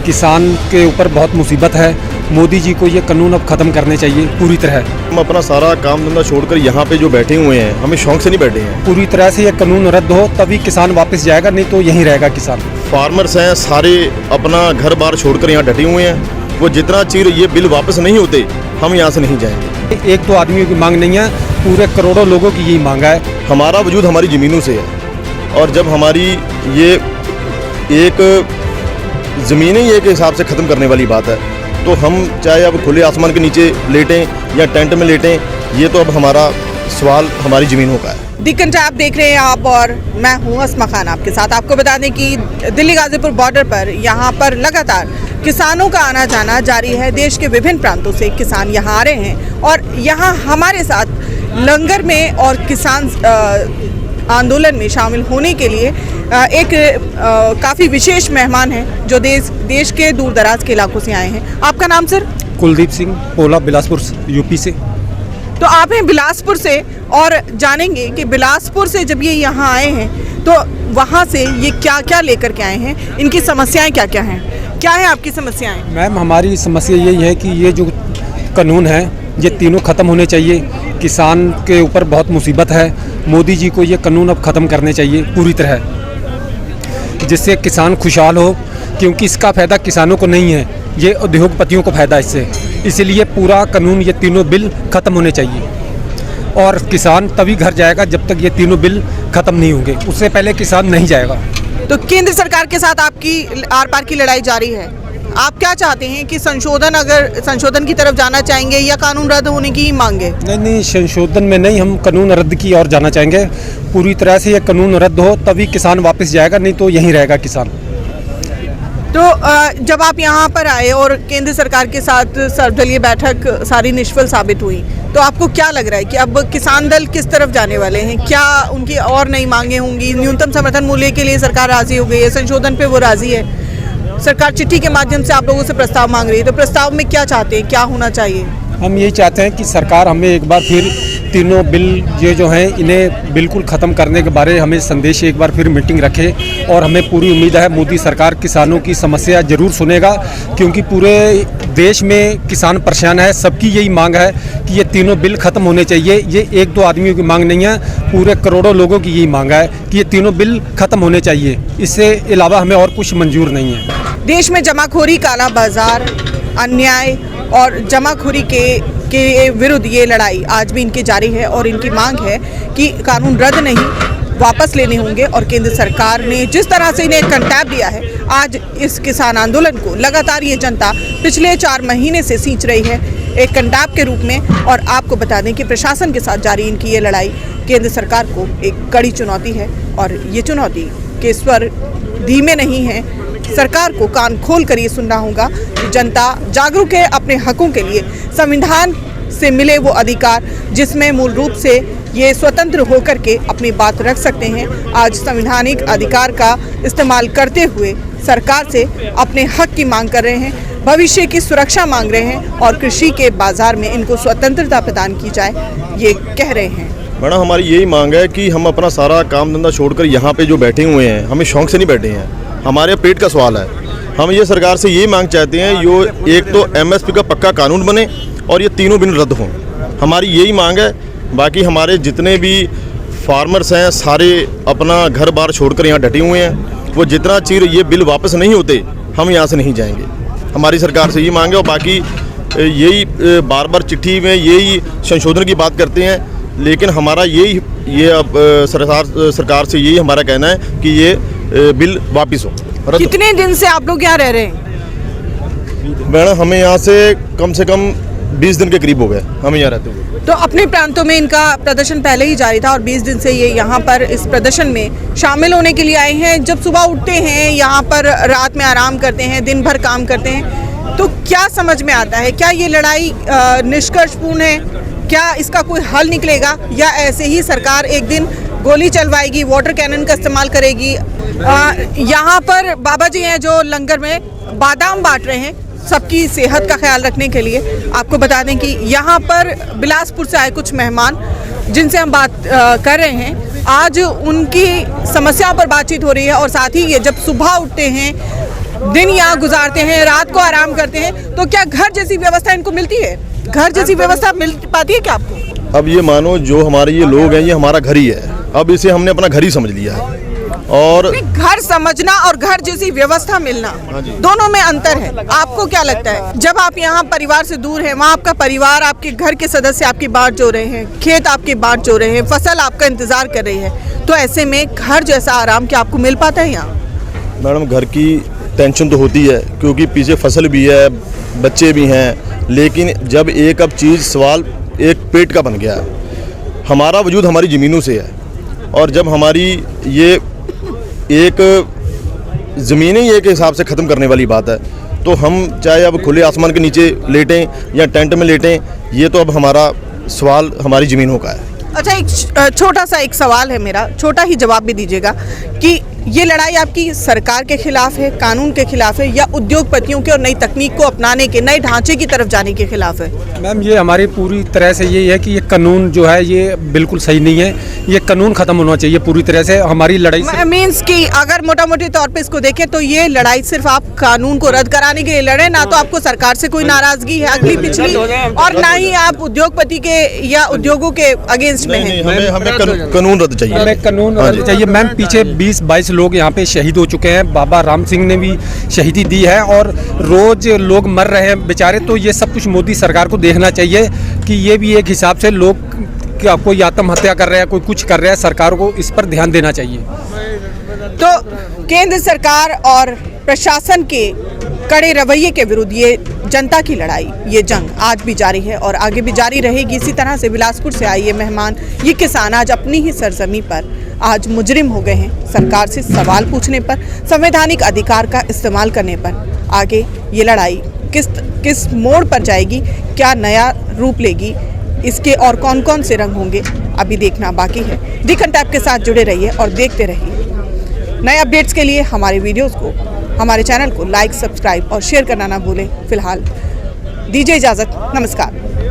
किसान के ऊपर बहुत मुसीबत है। मोदी जी को ये कानून अब ख़त्म करने चाहिए पूरी तरह। हम अपना सारा काम धंधा छोड़कर यहाँ पे जो बैठे हुए हैं, हमें शौक से नहीं बैठे हैं। पूरी तरह से ये कानून रद्द हो तभी किसान वापस जाएगा, नहीं तो यहीं रहेगा किसान। फार्मर्स हैं सारे अपना घर बार छोड़कर यहाँ डटे हुए हैं। वो जितना चिर ये बिल वापस नहीं होते हम यहाँ से नहीं जाएंगे। एक दो आदमियों की मांग नहीं है, पूरे करोड़ों लोगों की यही मांग है। हमारा वजूद हमारी ज़मीनों से है और जब हमारी ये एक ज़मीन ही एक हिसाब से ख़त्म करने वाली बात है तो हम चाहे अब खुले आसमान के नीचे लेटें या टेंट में लेटें, ये तो अब हमारा सवाल हमारी ज़मीनों का है। दी कंट्रैप देख रहे हैं आप और मैं हूं अस्मा खान आपके साथ। आपको बता दें कि दिल्ली गाजीपुर बॉर्डर पर यहाँ पर लगातार किसानों का आना जाना जारी है। देश के विभिन्न प्रांतों से किसान यहाँ आ रहे हैं और यहाँ हमारे साथ लंगर में और किसान आंदोलन में शामिल होने के लिए एक काफ़ी विशेष मेहमान हैं जो देश के दूर दराज के इलाकों से आए हैं। आपका नाम सर? कुलदीप सिंह, पोला, बिलासपुर, यूपी से। तो आप हैं बिलासपुर से और जानेंगे कि बिलासपुर से जब ये यहाँ आए हैं तो वहाँ से ये क्या क्या लेकर के आए हैं, इनकी समस्याएं क्या क्या हैं, क्या है आपकी समस्याएं? मैम, हमारी समस्या यही है कि ये जो कानून है ये तीनों ख़त्म होने चाहिए। किसान के ऊपर बहुत मुसीबत है। मोदी जी को ये कानून अब ख़त्म करने चाहिए पूरी तरह, जिससे किसान खुशहाल हो, क्योंकि इसका फ़ायदा किसानों को नहीं है, ये उद्योगपतियों को फ़ायदा इससे। इसलिए पूरा कानून, ये तीनों बिल ख़त्म होने चाहिए और किसान तभी घर जाएगा जब तक ये तीनों बिल ख़त्म नहीं होंगे, उससे पहले किसान नहीं जाएगा। तो केंद्र सरकार के साथ आपकी आर पार की लड़ाई जारी है। आप क्या चाहते हैं कि संशोधन की तरफ जाना चाहेंगे या कानून रद्द होने की मांगे? नहीं, संशोधन में नहीं, हम कानून रद्द की ओर जाना चाहेंगे। पूरी तरह से ये कानून रद्द हो तभी किसान वापस जाएगा, नहीं तो यहीं रहेगा किसान। तो जब आप यहाँ पर आए और केंद्र सरकार के साथ सर्वदलीय बैठक सारी निष्फल साबित हुई, तो आपको क्या लग रहा है कि अब किसान दल किस तरफ जाने वाले हैं? क्या उनकी और नई मांगे होंगी? न्यूनतम समर्थन मूल्य के लिए सरकार राजी हो गई है, संशोधन पे वो राजी है। सरकार चिट्ठी के माध्यम से आप लोगों से प्रस्ताव मांग रही है, तो प्रस्ताव में क्या चाहते हैं, क्या होना चाहिए? हम यही चाहते हैं कि सरकार हमें एक बार फिर तीनों बिल ये जो हैं इन्हें बिल्कुल ख़त्म करने के बारे हमें संदेश एक बार फिर मीटिंग रखे और हमें पूरी उम्मीद है मोदी सरकार किसानों की समस्या ज़रूर सुनेगा, क्योंकि पूरे देश में किसान परेशान है। सबकी यही मांग है कि ये तीनों बिल ख़त्म होने चाहिए। ये एक दो आदमियों की मांग नहीं है, पूरे करोड़ों लोगों की यही मांग है कि ये तीनों बिल ख़त्म होने चाहिए। इससे अलावा हमें और कुछ मंजूर नहीं है। देश में जमाखोरी, काला बाजार, अन्याय और जमाखोरी के विरुद्ध ये लड़ाई आज भी इनकी जारी है और इनकी मांग है कि कानून रद्द नहीं, वापस लेने होंगे। और केंद्र सरकार ने जिस तरह से इन्हें कंटैप दिया है, आज इस किसान आंदोलन को लगातार ये जनता पिछले 4 महीने से सींच रही है एक कंटैप के रूप में। और आपको बता दें कि प्रशासन के साथ जारी इनकी ये लड़ाई केंद्र सरकार को एक कड़ी चुनौती है और ये चुनौती के स्वर धीमे नहीं हैं। सरकार को कान खोल कर ये सुनना होगा कि जनता जागरूक है अपने हकों के लिए। संविधान से मिले वो अधिकार जिसमें मूल रूप से ये स्वतंत्र होकर के अपनी बात रख सकते हैं, आज संवैधानिक अधिकार का इस्तेमाल करते हुए सरकार से अपने हक की मांग कर रहे हैं, भविष्य की सुरक्षा मांग रहे हैं और कृषि के बाजार में इनको स्वतंत्रता प्रदान की जाए, ये कह रहे हैं। मैडम, हमारी यही मांग है कि हम अपना सारा काम धंधा छोड़कर यहाँ पे जो बैठे हुए हैं, हमें शौक से नहीं बैठे हैं, हमारे पेट का सवाल है। हम ये सरकार से यही मांग चाहते हैं, यो एक तो MSP का पक्का कानून बने और ये तीनों बिल रद्द हों, हमारी यही मांग है। बाकी हमारे जितने भी फार्मर्स हैं सारे अपना घर बार छोड़कर यहाँ डटे हुए हैं। वो जितना चिर ये बिल वापस नहीं होते हम यहाँ से नहीं जाएंगे। हमारी सरकार से यही मांग है और बाकी यही बार बार चिट्ठी में यही संशोधन की बात करते हैं, लेकिन हमारा ये अब सरकार से यही हमारा कहना है कि ये बिल वापस हो। कितने दिन से आप लोग यहाँ रह रहे हैं? मैडम, हमें यहाँ से कम 20 दिन के करीब हो गए हमें यहाँ रहते हुए। तो अपने प्रांतों में इनका प्रदर्शन पहले ही जारी था और 20 दिन से ये यहाँ पर इस प्रदर्शन में शामिल होने के लिए आए हैं। जब सुबह उठते हैं, यहाँ पर रात में आराम करते हैं, दिन भर काम करते हैं, तो क्या समझ में आता है? क्या ये लड़ाई निष्कर्षपूर्ण है? क्या इसका कोई हल निकलेगा या ऐसे ही सरकार एक दिन गोली चलवाएगी, वाटर कैनन का इस्तेमाल करेगी? यहाँ पर बाबा जी हैं जो लंगर में बादाम बांट रहे हैं सबकी सेहत का ख्याल रखने के लिए। आपको बता दें कि यहाँ पर बिलासपुर से आए कुछ मेहमान जिनसे हम बात कर रहे हैं, आज उनकी समस्याओं पर बातचीत हो रही है और साथ ही ये जब सुबह उठते हैं दिन यहाँ गुजारते हैं, रात को आराम करते हैं, तो क्या घर जैसी व्यवस्था इनको मिलती है? घर जैसी व्यवस्था मिल पाती है क्या आपको? अब ये मानो जो हमारे ये लोग हैं ये हमारा घर ही है, अब इसे हमने अपना घर ही समझ लिया है। और घर समझना और घर जैसी व्यवस्था मिलना दोनों में अंतर है। आपको क्या लगता है, जब आप यहाँ परिवार से दूर हैं, वहाँ आपका परिवार, आपके घर के सदस्य आपकी बाट जो रहे हैं, खेत आपकी बाट जो रहे हैं, फसल आपका इंतजार कर रही है, तो ऐसे में घर जैसा आराम क्या आपको मिल पाता है यहाँ? मैडम घर की टेंशन तो होती है क्योंकि पीछे फसल भी है, बच्चे भी हैं, लेकिन जब एक अब चीज़ सवाल एक पेट का बन गया, हमारा वजूद हमारी ज़मीनों से है, और जब हमारी ये एक ज़मीन ही एक हिसाब से ख़त्म करने वाली बात है, तो हम चाहे अब खुले आसमान के नीचे लेटें या टेंट में लेटें, ये तो अब हमारा सवाल हमारी ज़मीनों का है। अच्छा, एक छोटा सा एक सवाल है मेरा, छोटा ही जवाब भी दीजिएगा कि ये लड़ाई आपकी सरकार के खिलाफ है, कानून के खिलाफ है, या उद्योगपतियों के और नई तकनीक को अपनाने के, नए ढांचे की तरफ जाने के खिलाफ है? मैम, ये हमारी पूरी तरह से यही है कि ये कानून जो है ये बिल्कुल सही नहीं है, ये कानून ख़त्म होना चाहिए पूरी तरह से। हमारी लड़ाई मीन्स कि अगर मोटा मोटी तौर पे इसको देखें तो ये लड़ाई सिर्फ आप कानून को रद्द कराने के लिए लड़े, ना तो आपको सरकार से कोई नाराजगी है अगली पिछली, और ना ही आप उद्योगपति के या उद्योगों के अगेंस्ट में हैं। हमें कानून रद्द चाहिए, हमें कानून रद्द चाहिए। मैम, पीछे 20-22 लोग यहाँ पे शहीद हो चुके हैं, बाबा राम सिंह ने भी शहीदी दी है, और रोज लोग मर रहे हैं बेचारे। तो ये सब कुछ मोदी सरकार को देखना चाहिए कि ये भी एक हिसाब से लोग क्या कोई आत्महत्या कर रहा है, कोई कुछ कर रहा है, सरकार को इस पर ध्यान देना चाहिए। तो केंद्र सरकार और प्रशासन के कड़े रवैये के विरुद्ध ये जनता की लड़ाई, ये जंग आज भी जारी है और आगे भी जारी रहेगी। इसी तरह से बिलासपुर से आए ये मेहमान, ये किसान आज अपनी ही सरजमी पर आज मुजरिम हो गए हैं। सरकार से सवाल पूछने पर, संवैधानिक अधिकार का इस्तेमाल करने पर आगे ये लड़ाई किस मोड़ पर जाएगी, क्या नया रूप लेगी, इसके और कौन कौन से रंग होंगे, अभी देखना बाकी है। दी कंटैक्ट के साथ जुड़े रहिए और देखते रहिए। नए अपडेट्स के लिए हमारे वीडियोस को, हमारे चैनल को लाइक, सब्सक्राइब और शेयर करना ना भूलें। फिलहाल दीजिए इजाज़त, नमस्कार।